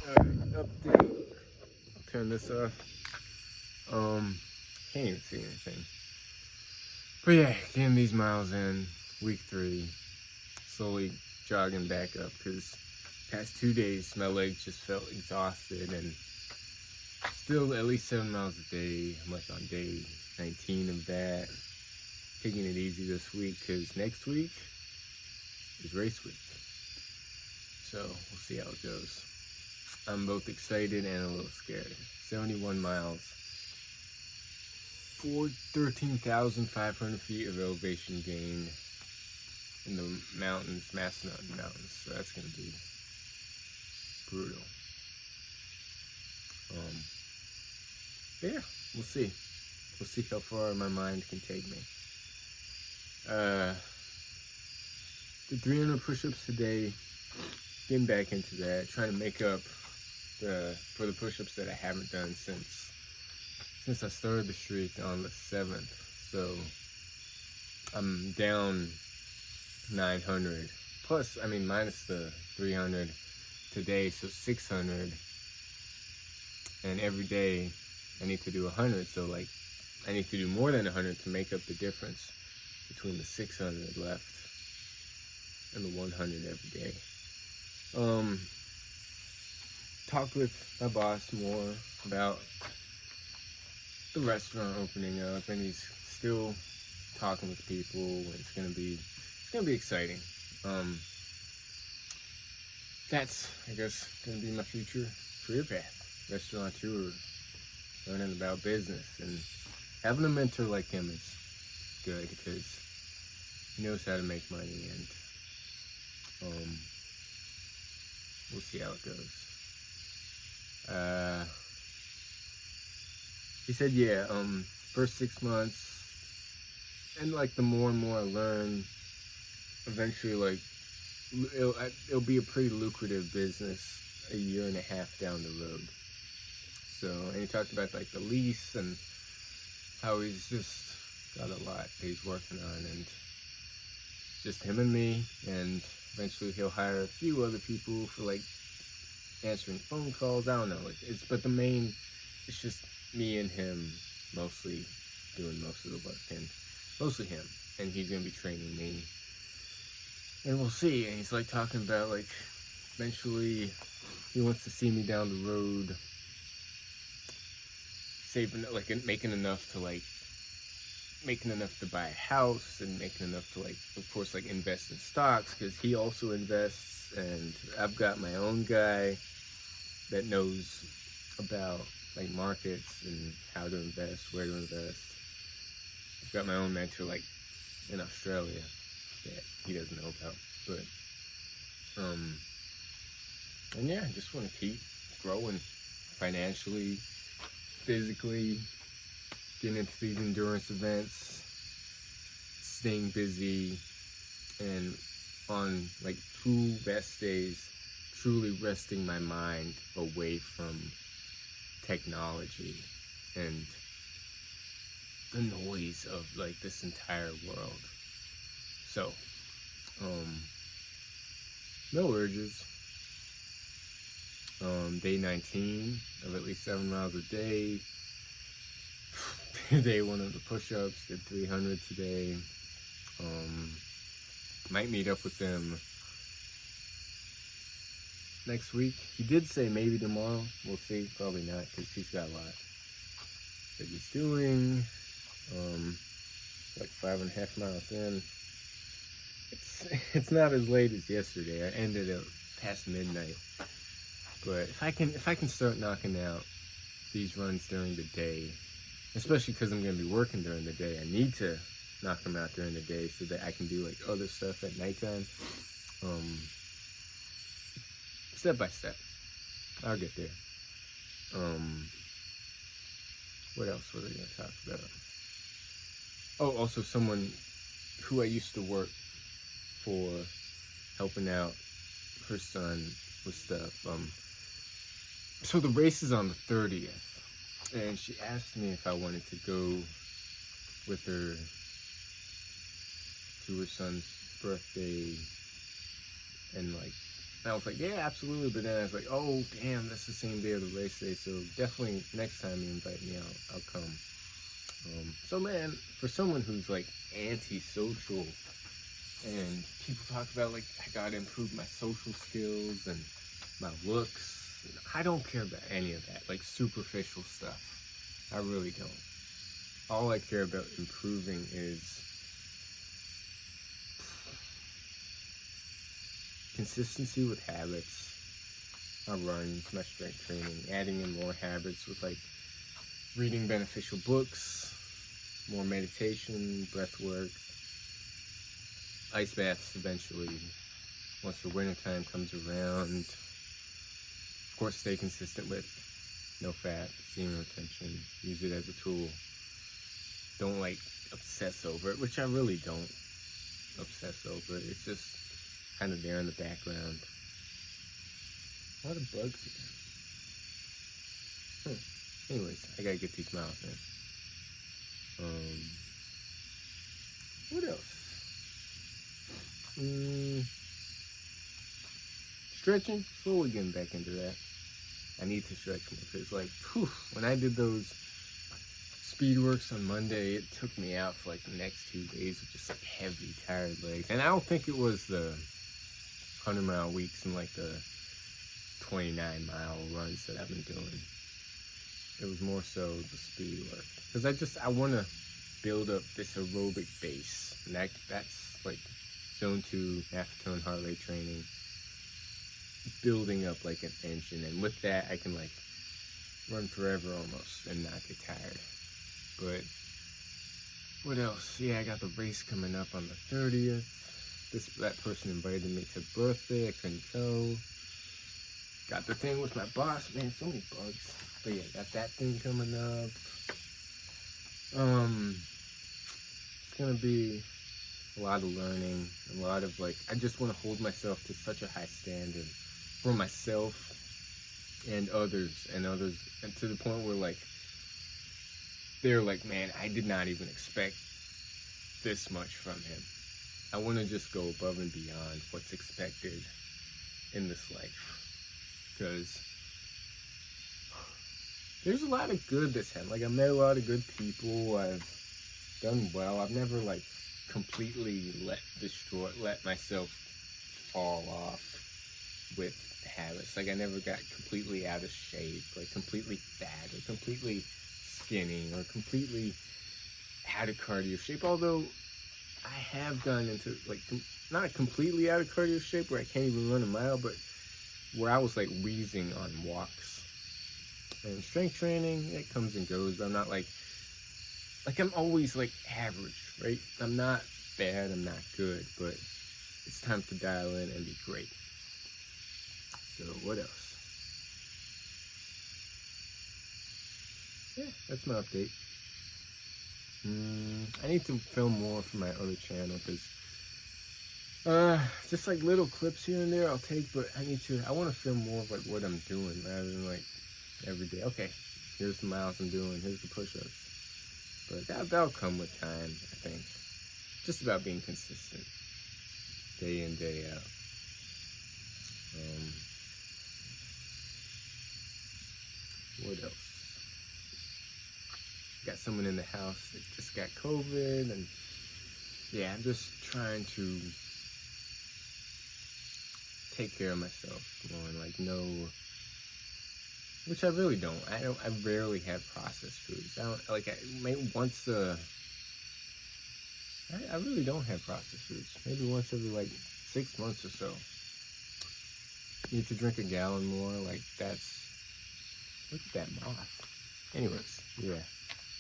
Update. I'll turn this off. Can't even see anything. But yeah, getting these miles in, week 3, slowly jogging back up, because past 2 days my legs just felt exhausted, and still at least 7 miles a day. I'm like on day 19 of that. Taking it easy this week, because next week is race week. So we'll see how it goes. I'm both excited and a little scared. 71 miles. 13,500 feet of elevation gain in the mountains, Massanutten Mountains. So that's going to be brutal. Yeah, we'll see. We'll see how far my mind can take me. Did 300 push-ups today. Getting back into that, trying to make up for the push-ups that I haven't done since I started the streak on the 7th. So I'm down 900 plus, I mean, minus the 300 today, so 600. And every day I need to do 100, so like I need to do more than 100 to make up the difference between the 600 left and the 100 every day. Talked with my boss more about the restaurant opening up, and he's still talking with people, and it's gonna be exciting. That's, I guess, gonna be my future career path, restaurateur, learning about business, and having a mentor like him is good because he knows how to make money, and we'll see how it goes. He said, yeah, first 6 months, and like the more and more I learn, eventually, like, it'll be a pretty lucrative business a year and a half down the road. So, and he talked about like the lease and how he's just got a lot that he's working on, and just him and me, and eventually he'll hire a few other people for like answering phone calls. I don't know, but the main, it's just me and him mostly doing most of the work, and mostly him, and he's gonna be training me, and we'll see. And he's like talking about like eventually he wants to see me down the road saving, like making enough to buy a house, and making enough to, like, of course, like invest in stocks, because he also invests, and I've got my own guy that knows about like markets and how to invest, where to invest. I've got my own mentor like in Australia that he doesn't know about, but and yeah, I just want to keep growing financially, physically, getting into these endurance events, staying busy, and on like 2 best days, truly resting my mind away from technology and the noise of like this entire world. So, no urges. Day 19 of at least 7 miles a day. Day 1 of the push-ups, did 300 today. Might meet up with them next week. He did say maybe tomorrow. We'll see. Probably not, because he's got a lot that he's doing. Like 5.5 miles in. It's not as late as yesterday. I ended up past midnight. But if I can start knocking out these runs during the day, especially because I'm going to be working during the day, I need to knock them out during the day so that I can do like other stuff at nighttime. Step by step, I'll get there. What else was I going to talk about? Oh, also someone who I used to work for, helping out her son with stuff. So the race is on the 30th, and she asked me if I wanted to go with her to her son's birthday and like And I was like, yeah, absolutely. But then I was like, oh, damn, that's the same day of the race day. So definitely next time you invite me out, I'll come. So man, for someone who's like antisocial, and people talk about like I gotta improve my social skills and my looks, I don't care about any of that, like superficial stuff. I really don't. All I care about improving is consistency with habits, my runs, my strength training, adding in more habits with like reading beneficial books, more meditation, breath work, ice baths eventually, once the winter time comes around. Of course, stay consistent with NoFap, semen retention, use it as a tool. Don't like obsess over it, which I really don't obsess over it. It's just kind of there in the background. A lot of bugs here. Anyways, I gotta get these miles in. What else? Stretching. Slowly getting back into that. I need to stretch more because, like, when I did those speed works on Monday, it took me out for like the next 2 days with just like heavy, tired legs. And I don't think it was the 100-mile weeks and like the 29-mile runs that I've been doing. It was more so the speed work because I want to build up this aerobic base, and that's like zone 2 half tone heart rate training, building up like an engine, and with that I can like run forever almost and not get tired. But what else? Yeah, I got the race coming up on the 30th. That person invited me to the birthday. I couldn't go. Got the thing with my boss. Man, so many bugs. But yeah, got that thing coming up. It's gonna be a lot of learning, a lot of like, I just want to hold myself to such a high standard for myself and others, and to the point where like, they're like, man, I did not even expect this much from him. I want to just go above and beyond what's expected in this life, because there's a lot of good that's happened. Like, I've met a lot of good people. I've done well. I've never like completely let myself fall off with habits. Like, I never got completely out of shape, like completely fat, or completely skinny, or completely out of cardio shape. Although I have gone into like not completely out of cardio shape where I can't even run a mile, but where I was like wheezing on walks. And strength training, it comes and goes, but I'm not like I'm always like average, right? I'm not bad, I'm not good, but it's time to dial in and be great. So what else? Yeah, that's my update. I need to film more for my other channel, because just like little clips here and there I'll take, but I want to film more of like what I'm doing rather than like every day. Okay, here's the miles I'm doing, here's the push-ups. But that'll come with time, I think. Just about being consistent, day in, day out. What else? Got someone in the house that just got COVID, and yeah, I'm just trying to take care of myself more, and like which I really don't. I rarely have processed foods. I really don't have processed foods. Maybe once every like 6 months or so. Need to drink a gallon more. Like, look at that moth. Anyways, yeah.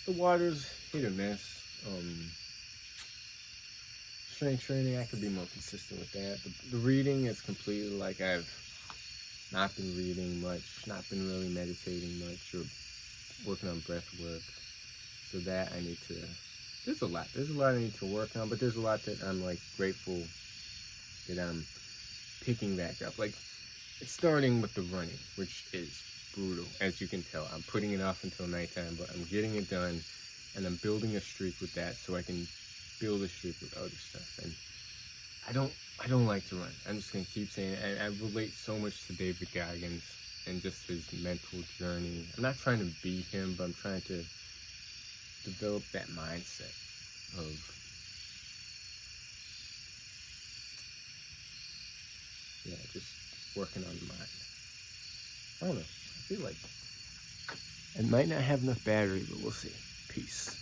The water's hit or miss. Strength training, I could be more consistent with that. The reading is completely like I've not been reading much, not been really meditating much, or working on breath work. So that I need to, there's a lot I need to work on, but there's a lot that I'm like grateful that I'm picking back up. Like, it's starting with the running, which is brutal, as you can tell. I'm putting it off until nighttime, but I'm getting it done, and I'm building a streak with that so I can build a streak with other stuff. And I don't like to run. I'm just gonna keep saying it. And I relate so much to David Goggins and just his mental journey. I'm not trying to beat him, but I'm trying to develop that mindset of, yeah, just working on the mind. I don't know. I feel like I might not have enough battery, but we'll see. Peace.